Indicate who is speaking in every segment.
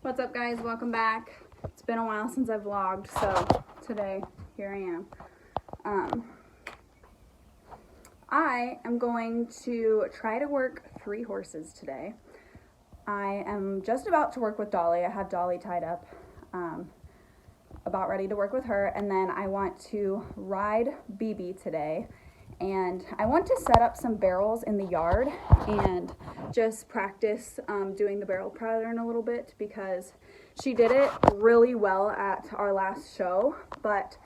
Speaker 1: What's up, guys? Welcome back. It's been a while since I've vlogged, so today here I am. I am going to try to work 3 horses today. I am just about to work with Dolly. I have Dolly tied up, about ready to work with her, and then I want to ride BB today. And I want to set up some barrels in the yard and just practice doing the barrel pattern a little bit, because she did it really well at our last show, but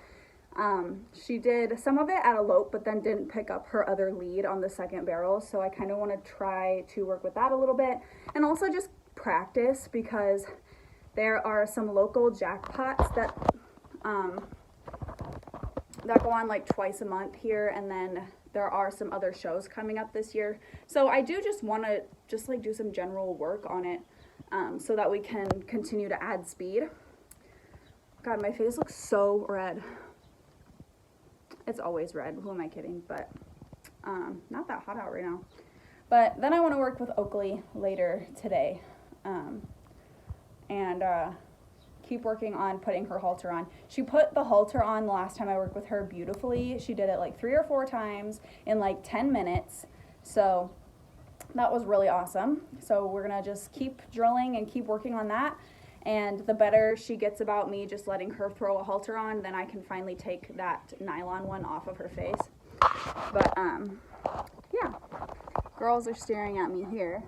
Speaker 1: she did some of it at a lope, but then didn't pick up her other lead on the second barrel. So I kind of want to try to work with that a little bit, and also just practice, because there are some local jackpots that go on like twice a month here, and then there are some other shows coming up this year. So I do just want to do some general work on it, so that we can continue to add speed. God, my face looks so red. It's always red, who am I kidding? But not that hot out right now. But then I want to work with Oakley later today, and keep working on putting her halter on. She put the halter on the last time I worked with her beautifully. She did it like 3 or 4 times in like 10 minutes. So that was really awesome. So we're gonna just keep drilling and keep working on that. And the better she gets about me just letting her throw a halter on, then I can finally take that nylon one off of her face. But yeah, girls are staring at me here.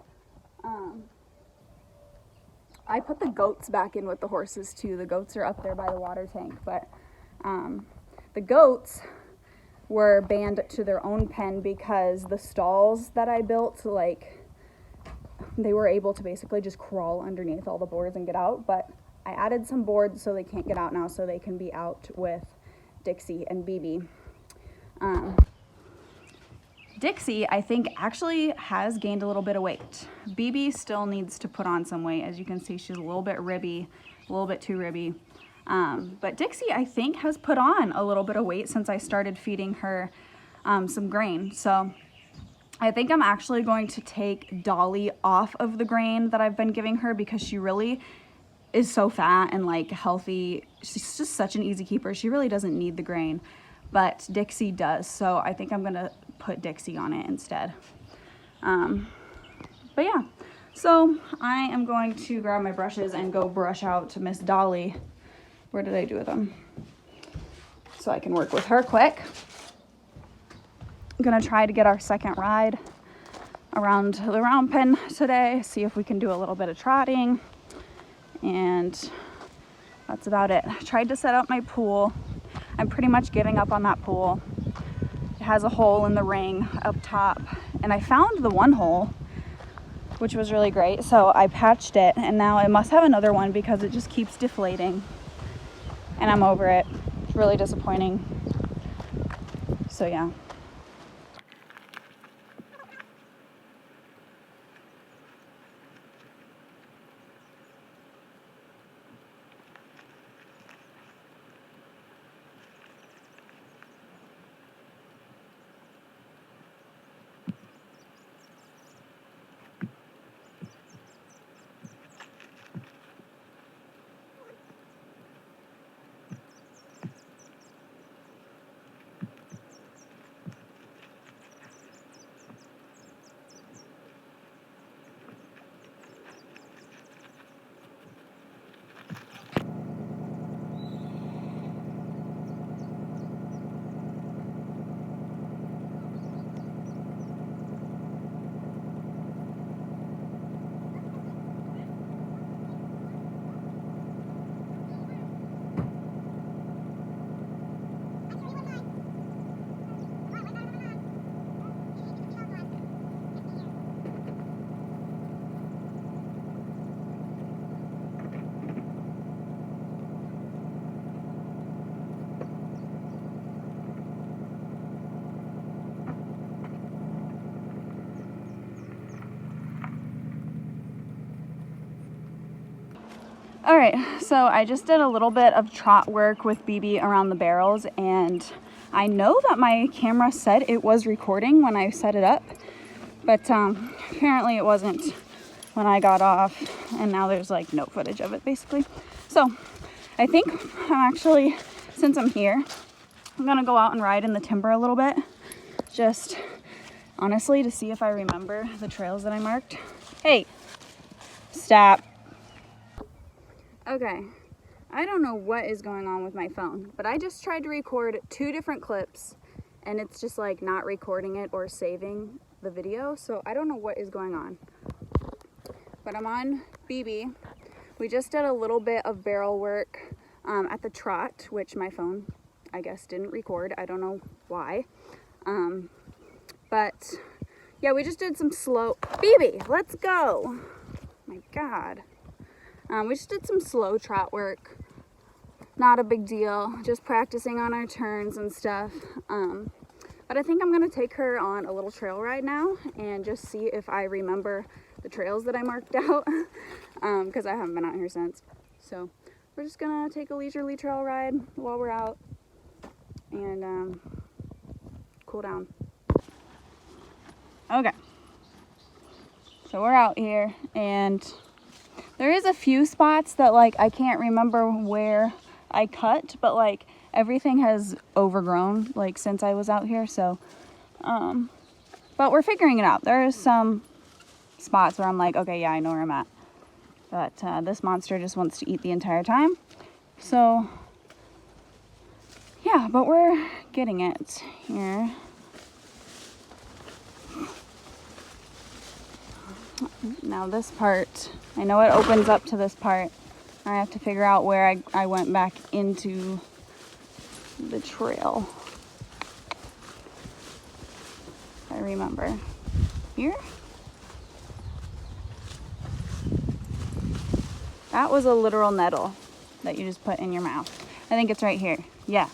Speaker 1: I put the goats back in with the horses too. The goats are up there by the water tank, but the goats were banned to their own pen because the stalls that I built, like, they were able to basically just crawl underneath all the boards and get out. But I added some boards so they can't get out now, so they can be out with Dixie and BB. Dixie, I think, actually has gained a little bit of weight. BB still needs to put on some weight. As you can see, she's a little bit ribby, a little bit too ribby. But Dixie, I think, has put on a little bit of weight since I started feeding her some grain. So I think I'm actually going to take Dolly off of the grain that I've been giving her, because she really is so fat and like healthy. She's just such an easy keeper. She really doesn't need the grain, but Dixie does. So I think I'm gonna put Dixie on it instead. But yeah, so I am going to grab my brushes and go brush out to Miss Dolly. Where did I do with them? So I can work with her quick. I'm gonna try to get our second ride around the round pen today, see if we can do a little bit of trotting, and that's about it. I tried to set up my pool. I'm pretty much giving up on that pool. It has a hole in the ring up top, and I found the one hole, which was really great, so I patched it, and now it must have another one because it just keeps deflating, and I'm over it. It's really disappointing. So yeah. All right, so I just did a little bit of trot work with BB around the barrels, and I know that my camera said it was recording when I set it up, but apparently it wasn't when I got off, and now there's like no footage of it basically. So I think I'm actually, since I'm here, I'm gonna go out and ride in the timber a little bit, just honestly to see if I remember the trails that I marked. Hey, stop. Okay, I don't know what is going on with my phone, but I just tried to record 2 different clips and it's just like not recording it or saving the video, so I don't know what is going on. But I'm on BB. We just did a little bit of barrel work at the trot, which my phone, I guess, didn't record. I don't know why. But yeah, we just did some slow, BB, let's go. My God. We just did some slow trot work. Not a big deal, just practicing on our turns and stuff. But I think I'm gonna take her on a little trail ride now and just see if I remember the trails that I marked out, because I haven't been out here since. So we're just gonna take a leisurely trail ride while we're out and cool down. Okay, so we're out here and there is a few spots that like I can't remember where I cut, but like everything has overgrown like since I was out here. So but we're figuring it out. There is some spots where I'm like, okay, yeah, I know where I'm at, but this monster just wants to eat the entire time. So yeah, but we're getting it here. Now this part, I know it opens up to this part. I have to figure out where I went back into the trail. I remember. Here? That was a literal nettle that you just put in your mouth. I think it's right here. Yeah.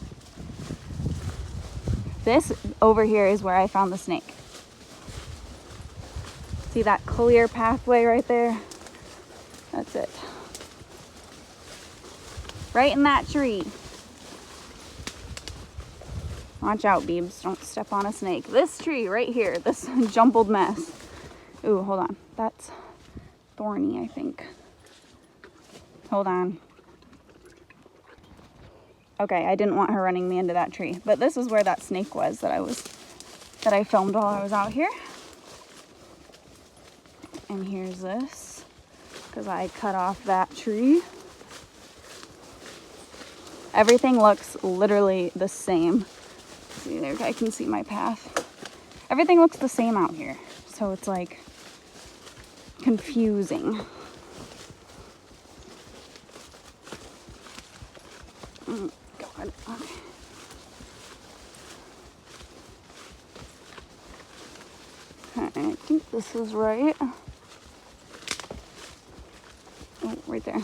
Speaker 1: This over here is where I found the snake. See that clear pathway right there? That's it. Right in that tree. Watch out, Beebs. Don't step on a snake. This tree right here, this jumbled mess. Ooh, hold on. That's thorny, I think. Hold on. Okay, I didn't want her running me into that tree, but this is where that snake was that I filmed while I was out here. And here's this, because I cut off that tree. Everything looks literally the same. See there, I can see my path. Everything looks the same out here, so it's like confusing. Oh, God, okay. Okay, I think this is right. Oh, right there.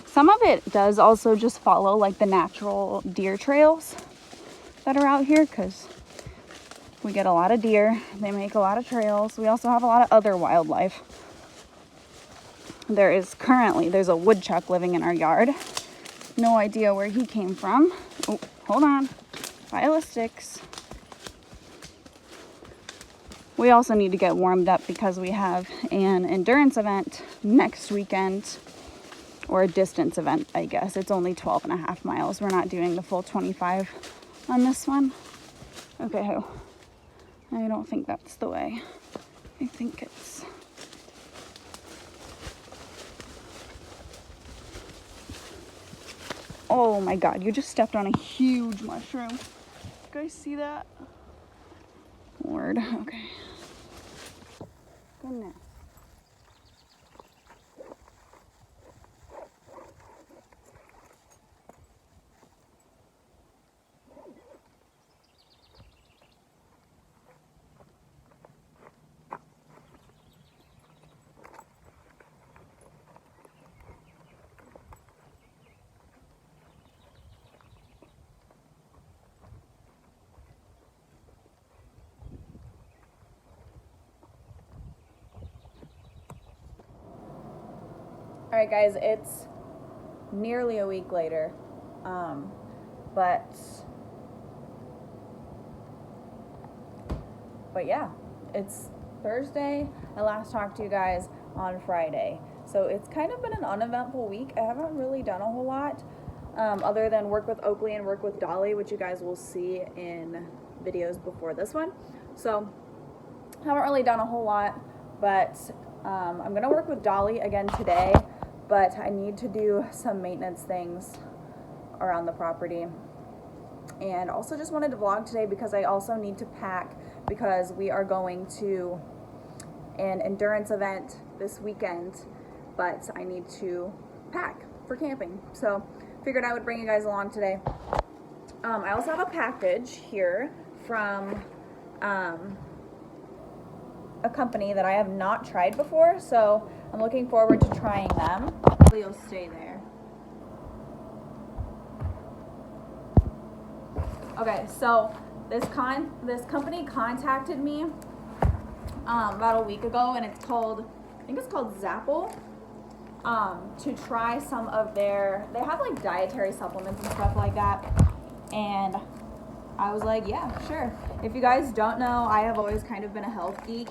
Speaker 1: Some of it does also just follow like the natural deer trails that are out here, because we get a lot of deer. They make a lot of trails. We also have a lot of other wildlife. There's a woodchuck living in our yard. No idea where he came from. Oh, hold on. Pile of sticks. We also need to get warmed up because we have an endurance event next weekend, or a distance event, I guess. It's only 12.5 miles. We're not doing the full 25 on this one. Okay, I don't think that's the way. I think it's... Oh my God, you just stepped on a huge mushroom. You guys see that? Lord, okay. Goodness. All right, guys, it's nearly a week later, but yeah, it's Thursday. I last talked to you guys on Friday. So it's kind of been an uneventful week. I haven't really done a whole lot other than work with Oakley and work with Dolly, which you guys will see in videos before this one. So haven't really done a whole lot, but I'm gonna work with Dolly again today, but I need to do some maintenance things around the property. And also just wanted to vlog today because I also need to pack, because we are going to an endurance event this weekend, but I need to pack for camping. So figured I would bring you guys along today. I also have a package here from a company that I have not tried before, so I'm looking forward to trying them. You'll stay there. Okay, so this company contacted me about a week ago, and it's called, I think it's called Zapple, to try some of their, they have like dietary supplements and stuff like that, and I was like, yeah, sure. If you guys don't know, I have always kind of been a health geek.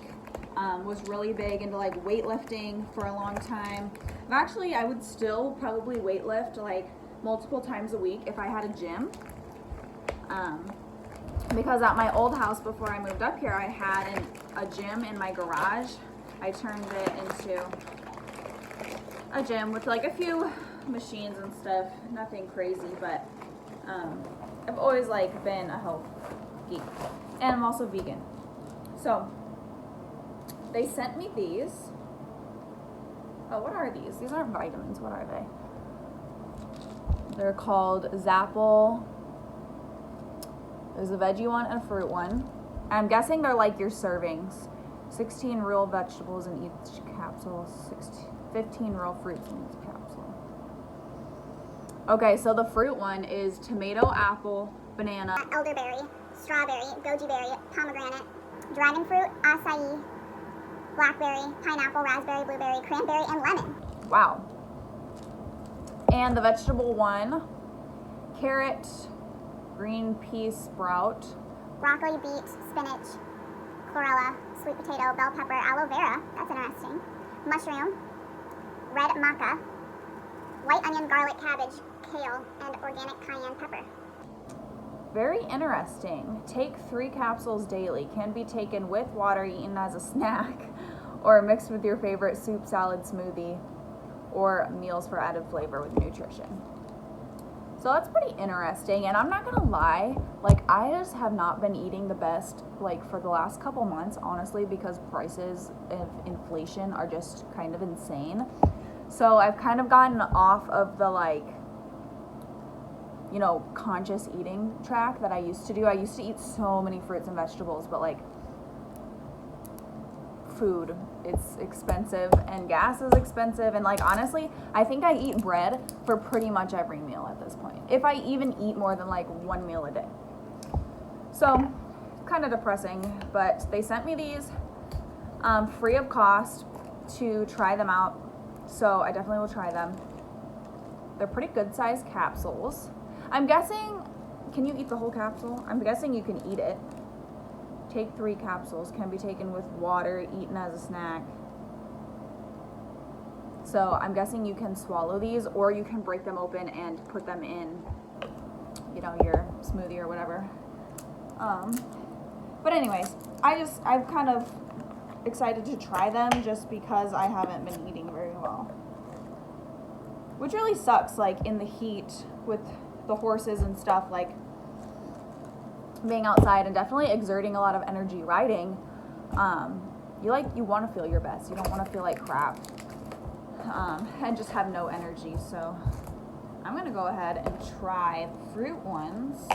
Speaker 1: Was really big into like weightlifting for a long time. Actually, I would still probably weightlift like multiple times a week if I had a gym. Because at my old house before I moved up here, I had a gym in my garage. I turned it into a gym with like a few machines and stuff. Nothing crazy, but I've always like been a health geek, and I'm also vegan. So they sent me these. Oh, what are these? These aren't vitamins. What are they? They're called Zapple. There's a veggie one and a fruit one. I'm guessing they're like your servings. 16 real vegetables in each capsule. 15 real fruits in each capsule. Okay, so the fruit one is tomato, apple, banana,
Speaker 2: elderberry, strawberry, goji berry, pomegranate, dragon fruit, acai, blackberry, pineapple, raspberry, blueberry, cranberry, and lemon.
Speaker 1: Wow. And the vegetable one, carrot, green pea sprout,
Speaker 2: broccoli, beet, spinach, chlorella, sweet potato, bell pepper, aloe vera, that's interesting, mushroom, red maca, white onion, garlic, cabbage, kale, and organic cayenne pepper.
Speaker 1: Very interesting. Take 3 capsules daily. Can be taken with water, eaten as a snack, or mixed with your favorite soup, salad, smoothie, or meals for added flavor with nutrition. So that's pretty interesting, and I'm not gonna lie, like I just have not been eating the best like for the last couple months, honestly, because prices of inflation are just kind of insane. So I've kind of gotten off of the like, you know, conscious eating track that I used to do. I used to eat so many fruits and vegetables, but like food, it's expensive and gas is expensive, and like honestly, I think I eat bread for pretty much every meal at this point, if I even eat more than like 1 meal a day. So kind of depressing, but they sent me these free of cost to try them out, so I definitely will try them. They're pretty good sized capsules. I'm guessing, can you eat the whole capsule? I'm guessing you can eat it. Take 3 capsules, can be taken with water, eaten as a snack. So I'm guessing you can swallow these, or you can break them open and put them in, you know, your smoothie or whatever. But anyways, I'm kind of excited to try them just because I haven't been eating very well. Which really sucks, like in the heat with the horses and stuff, like being outside and definitely exerting a lot of energy riding. You want to feel your best. You don't want to feel like crap and just have no energy. So I'm gonna go ahead and try the fruit ones.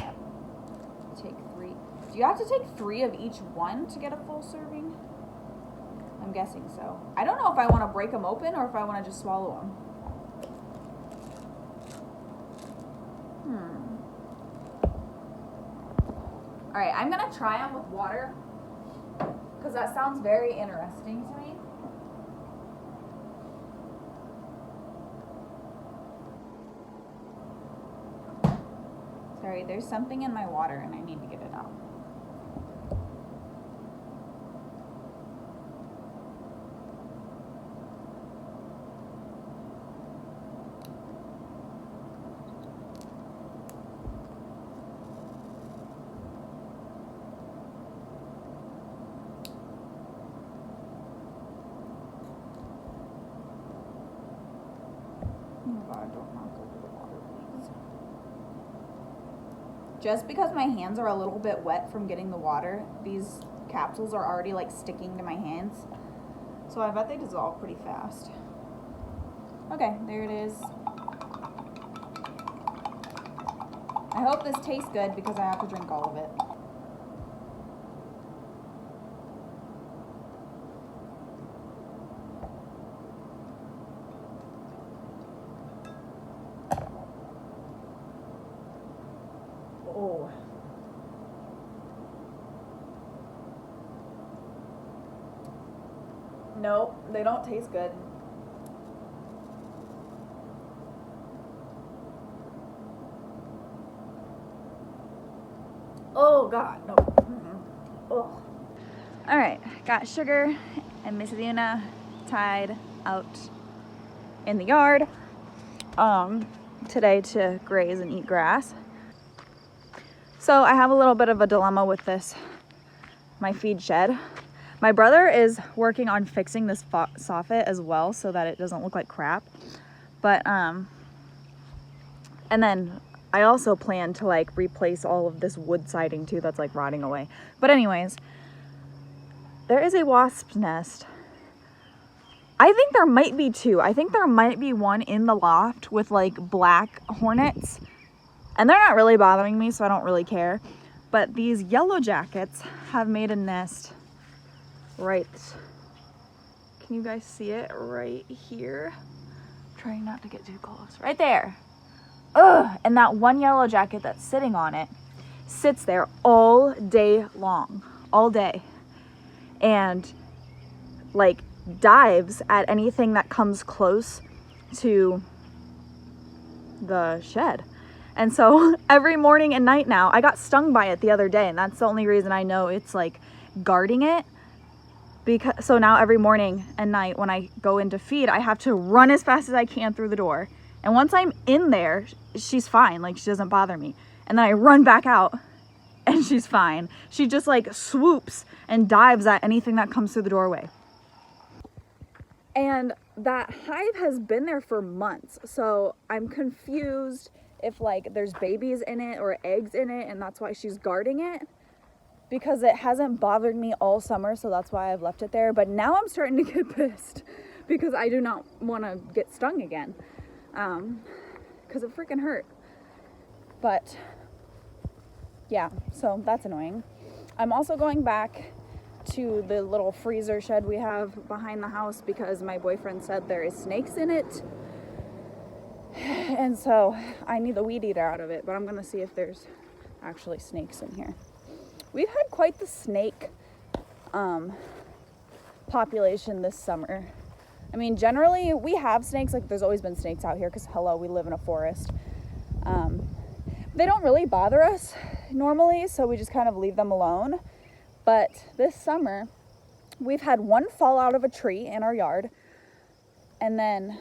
Speaker 1: Take 3. Do you have to take 3 of each one to get a full serving? I'm guessing so. I don't know if I want to break them open or if I want to just swallow them. All right, I'm gonna try them with water because that sounds very interesting to me. Sorry, there's something in my water and I need to get it out. God, don't knock over the water, please. Just because my hands are a little bit wet from getting the water, these capsules are already like sticking to my hands. So I bet they dissolve pretty fast. Okay, there it is. I hope this tastes good because I have to drink all of it. Oh. Nope, they don't taste good. Oh God, no. Oh. All right, got Sugar and Miss Luna tied out in the yard today to graze and eat grass. So I have a little bit of a dilemma with this, my feed shed. My brother is working on fixing this soffit as well so that it doesn't look like crap. But, and then I also plan to like replace all of this wood siding too that's like rotting away. But anyways, there is a wasp's nest. I think there might be two. I think there might be one in the loft with like black hornets. And they're not really bothering me, so I don't really care. But these yellow jackets have made a nest right, can you guys see it right here? I'm trying not to get too close. Right there. Ugh, and that one yellow jacket that's sitting on it sits there all day long, all day. And like dives at anything that comes close to the shed. And so every morning and night now, I got stung by it the other day, and that's the only reason I know it's like guarding it. Because so now every morning and night when I go in to feed, I have to run as fast as I can through the door. And once I'm in there, she's fine, like she doesn't bother me. And then I run back out and she's fine. She just like swoops and dives at anything that comes through the doorway. And that hive has been there for months, so I'm confused if like there's babies in it or eggs in it, and that's why she's guarding it, because it hasn't bothered me all summer, so that's why I've left it there. But now I'm starting to get pissed because I do not want to get stung again, because it freaking hurt. But yeah, so that's annoying. I'm also going back to the little freezer shed we have behind the house because my boyfriend said there is snakes in it. And so I need the weed eater out of it, but I'm gonna see if there's actually snakes in here. We've had quite the snake population this summer. I mean, generally we have snakes, like there's always been snakes out here because hello, we live in a forest. They don't really bother us normally, so we just kind of leave them alone. But this summer we've had one fall out of a tree in our yard, and then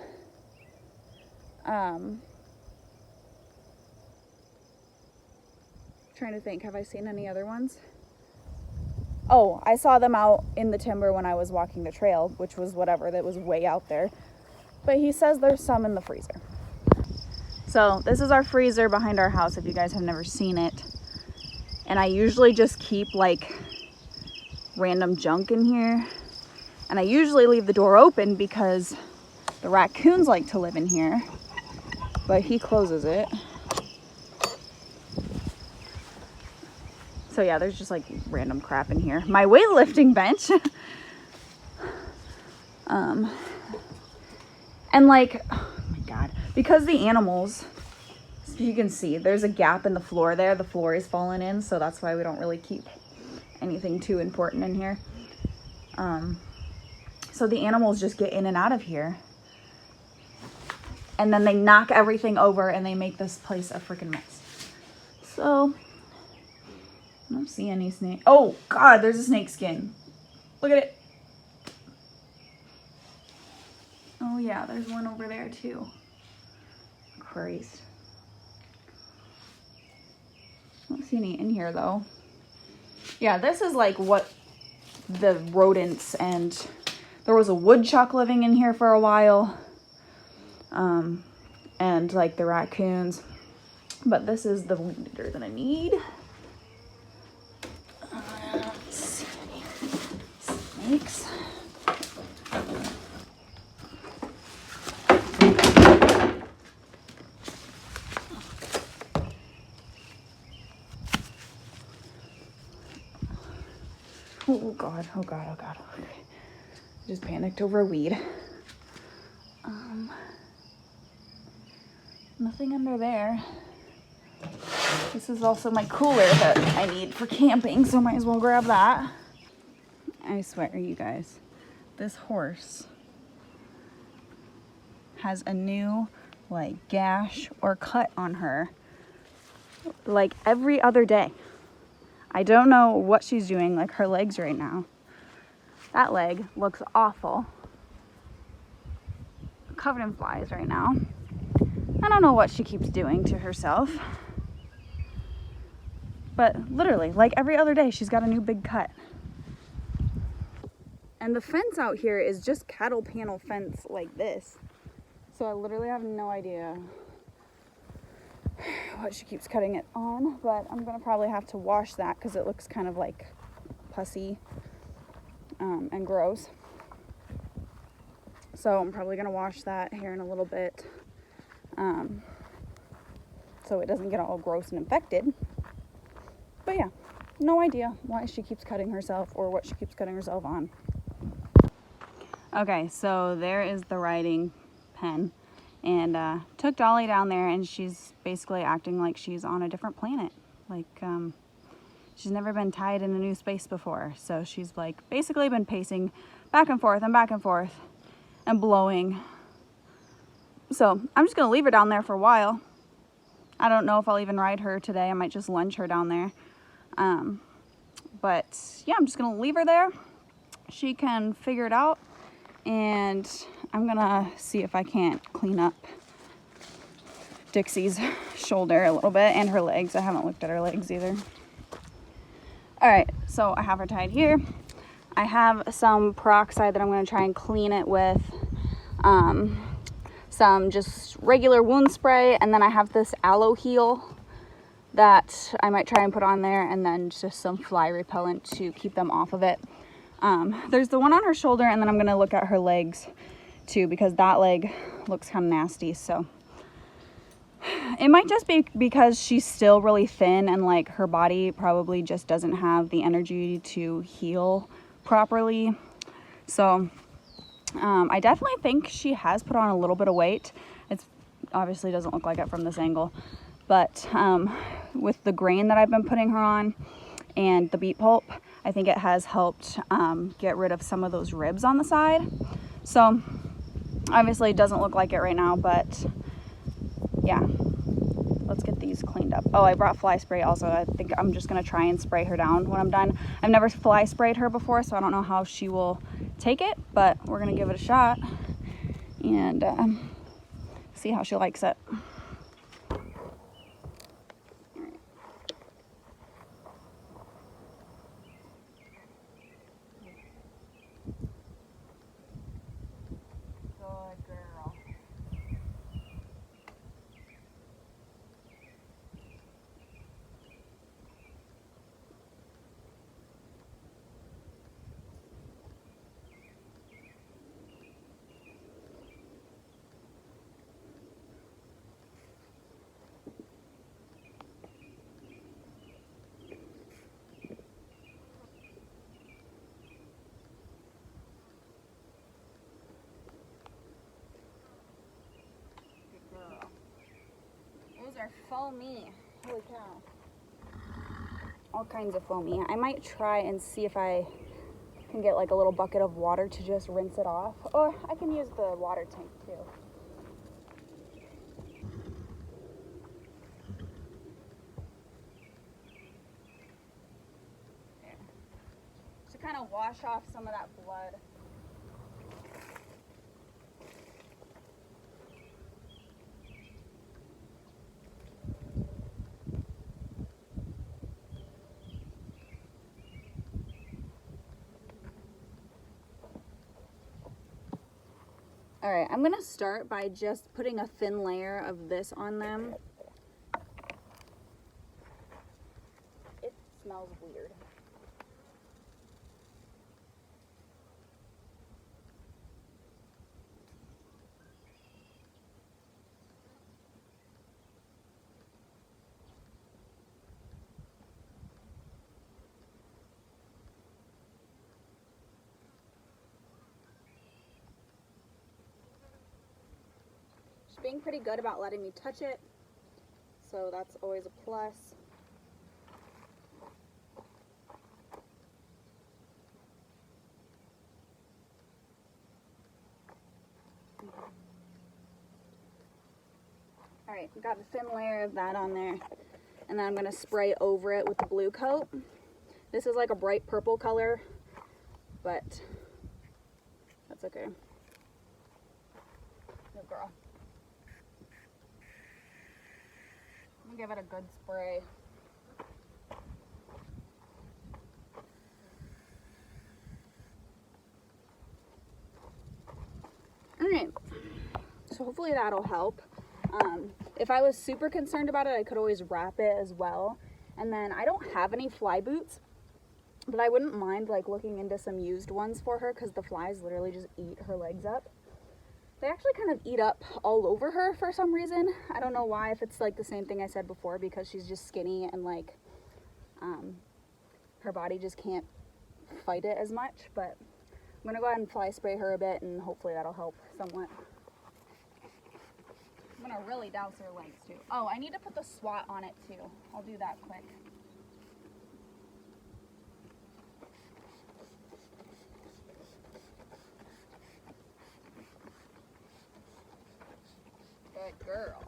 Speaker 1: trying to think, have I seen any other ones? Oh, I saw them out in the timber when I was walking the trail, which was whatever, that was way out there. But he says there's some in the freezer. So this is our freezer behind our house if you guys have never seen it. And I usually just keep like random junk in here. And I usually leave the door open because the raccoons like to live in here. But he closes it. So yeah, there's just like random crap in here. My weightlifting bench. And like, oh my God, because the animals, you can see there's a gap in the floor there. The floor is fallen in, so that's why we don't really keep anything too important in here. So the animals just get in and out of here. And then they knock everything over and they make this place a freaking mess. So, I don't see any snake. Oh God, there's a snake skin. Look at it. Oh yeah, there's one over there too. Christ. I don't see any in here though. Yeah, this is like what the rodents, and there was a woodchuck living in here for a while. and like the raccoons. But this is the weed eater that I need. Let's see any snakes. Oh God, oh God, oh God. Okay. Just panicked over a weed. Nothing under there. This is also my cooler that I need for camping, so might as well grab that. I swear, you guys, this horse has a new like gash or cut on her like every other day. I don't know what she's doing, like her legs right now. That leg looks awful. Covered in flies right now. I don't know what she keeps doing to herself. But literally, like every other day, she's got a new big cut. And the fence out here is just cattle panel fence like this. So I literally have no idea what she keeps cutting it on. But I'm gonna probably have to wash that because it looks kind of like pussy and gross. So I'm probably gonna wash that here in a little bit. So it doesn't get all gross and infected. But yeah, no idea why she keeps cutting herself or what she keeps cutting herself on. Okay, so there is the riding pen. And took Dolly down there, and she's basically acting like she's on a different planet. Like she's never been tied in a new space before. So she's like basically been pacing back and forth and blowing. So I'm just gonna leave her down there for a while. I don't know if I'll even ride her today. I might just lunge her down there. But yeah, I'm just gonna leave her there. She can figure it out. And I'm gonna see if I can't clean up Dixie's shoulder a little bit and her legs. I haven't looked at her legs either. All right, so I have her tied here. I have some peroxide that I'm gonna try and clean it with. Some just regular wound spray, and then I have this aloe heal that I might try and put on there, and then just some fly repellent to keep them off of it. There's the one on her shoulder, and then I'm gonna look at her legs too, because that leg looks kind of nasty. So it might just be because she's still really thin, and like her body probably just doesn't have the energy to heal properly. So I definitely think she has put on a little bit of weight. It's obviously doesn't look like it from this angle, but with the grain that I've been putting her on and the beet pulp, I think it has helped get rid of some of those ribs on the side. So obviously it doesn't look like it right now, but yeah, let's get these cleaned up. Oh, I brought fly spray also. I think I'm just gonna try and spray her down when I'm done. I've never fly sprayed her before, so I don't know how she will take it, but we're gonna give it a shot and see how she likes it. Good girl. Those are foamy. Holy cow. All kinds of foamy. I might try and see if I can get like a little bucket of water to just rinse it off. Or I can use the water tank too. There. To kind of wash off some of that blood. All right, I'm gonna start by just putting a thin layer of this on them. It smells weird. Being pretty good about letting me touch it, so that's always a plus. All right, we got a thin layer of that on there, and then I'm gonna spray over it with the blue coat. This is like a bright purple color, but that's okay. Good girl. I'm gonna give it a good spray. All right, so hopefully that'll help. If I was super concerned about it, I could always wrap it as well. And then I don't have any fly boots, but I wouldn't mind like looking into some used ones for her, because the flies literally just eat her legs up. They actually kind of eat up all over her for some reason. I don't know why, if it's like the same thing I said before, because she's just skinny and like her body just can't fight it as much. But I'm gonna go ahead and fly spray her a bit, and hopefully that'll help somewhat. I'm gonna really douse her legs too. Oh, I need to put the swat on it too. I'll do that quick. Good girl.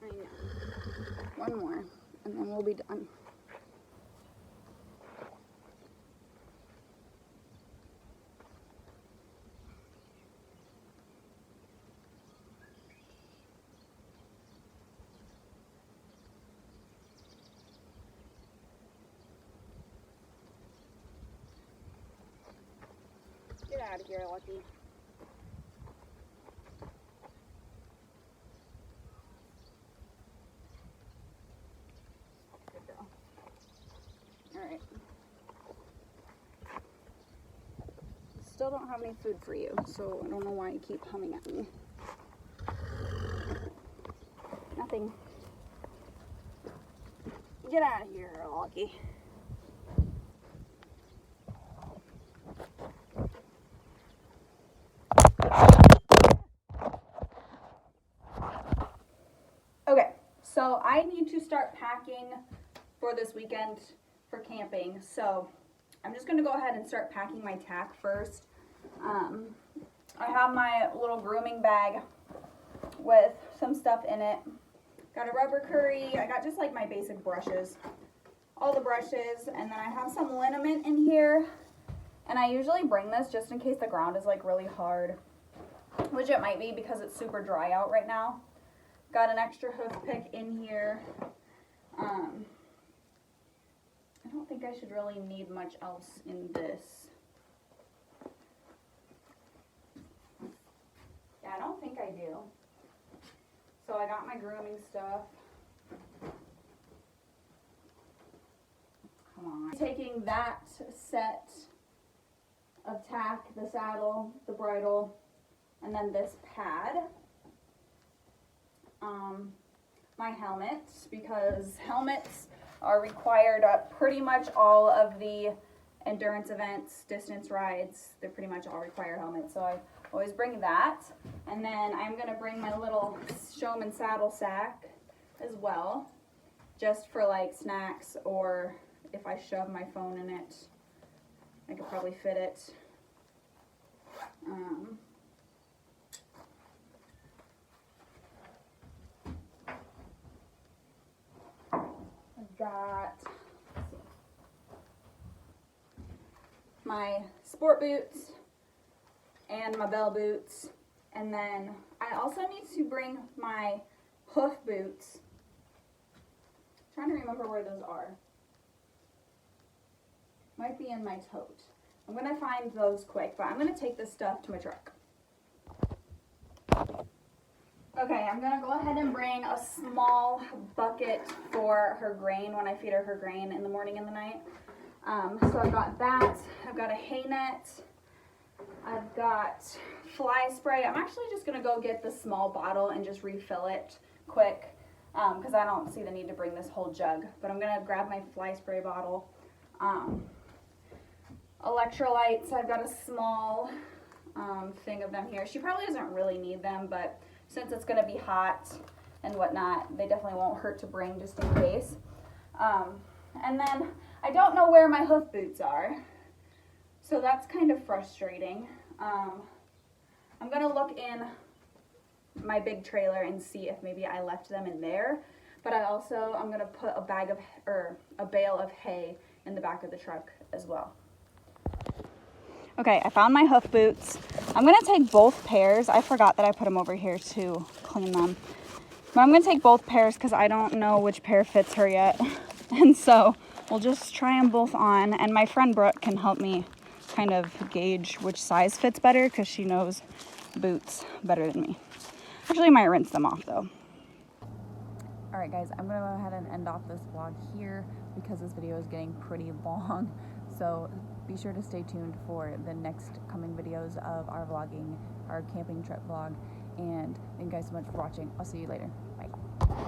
Speaker 1: I know. One more, and then we'll be done. Get out of here, Lucky. Good girl. Alright. Still don't have any food for you, so I don't know why you keep humming at me. Nothing. Get out of here, Lucky. Okay, so I need to start packing for this weekend for camping. So I'm just gonna go ahead and start packing my tack first. I have my little grooming bag with some stuff in it. Got a rubber curry. I got just like my basic brushes, all the brushes, and then I have some liniment in here. And I usually bring this just in case the ground is like really hard, which it might be because it's super dry out right now. Got an extra hoof pick in here. I don't think I should really need much else in this. Yeah, I don't think I do. So I got my grooming stuff. Come on. Taking that set of tack, the saddle, the bridle, and then this pad. My helmets, because helmets are required at pretty much all of the endurance events, distance rides. They pretty much all require helmets, so I always bring that. And then I'm going to bring my little Showman saddle sack as well, just for like snacks, or if I shove my phone in it, I could probably fit it. my sport boots and my bell boots. And then I also need to bring my hoof boots. I'm trying to remember where those are. Might be in my tote. I'm going to find those quick, but I'm going to take this stuff to my truck. Okay, I'm going to go ahead and bring a small bucket for her grain when I feed her grain in the morning and the night. So I've got that. I've got a hay net. I've got fly spray. I'm actually just going to go get the small bottle and just refill it quick because I don't see the need to bring this whole jug. But I'm going to grab my fly spray bottle. Electrolytes. I've got a small thing of them here. She probably doesn't really need them, but since it's going to be hot and whatnot, they definitely won't hurt to bring just in case. And then I don't know where my hoof boots are, so that's kind of frustrating. I'm going to look in my big trailer and see if maybe I left them in there, but I'm going to put a bale of hay in the back of the truck as well. Okay, I found my hoof boots. I'm going to take both pairs. I forgot that I put them over here to clean them. But I'm going to take both pairs because I don't know which pair fits her yet. And so we'll just try them both on. And my friend Brooke can help me kind of gauge which size fits better because she knows boots better than me. Actually, I might rinse them off though. All right, guys, I'm going to go ahead and end off this vlog here because this video is getting pretty long. So be sure to stay tuned for the next coming videos of our vlogging, our camping trip vlog. And thank you guys so much for watching. I'll see you later. Bye.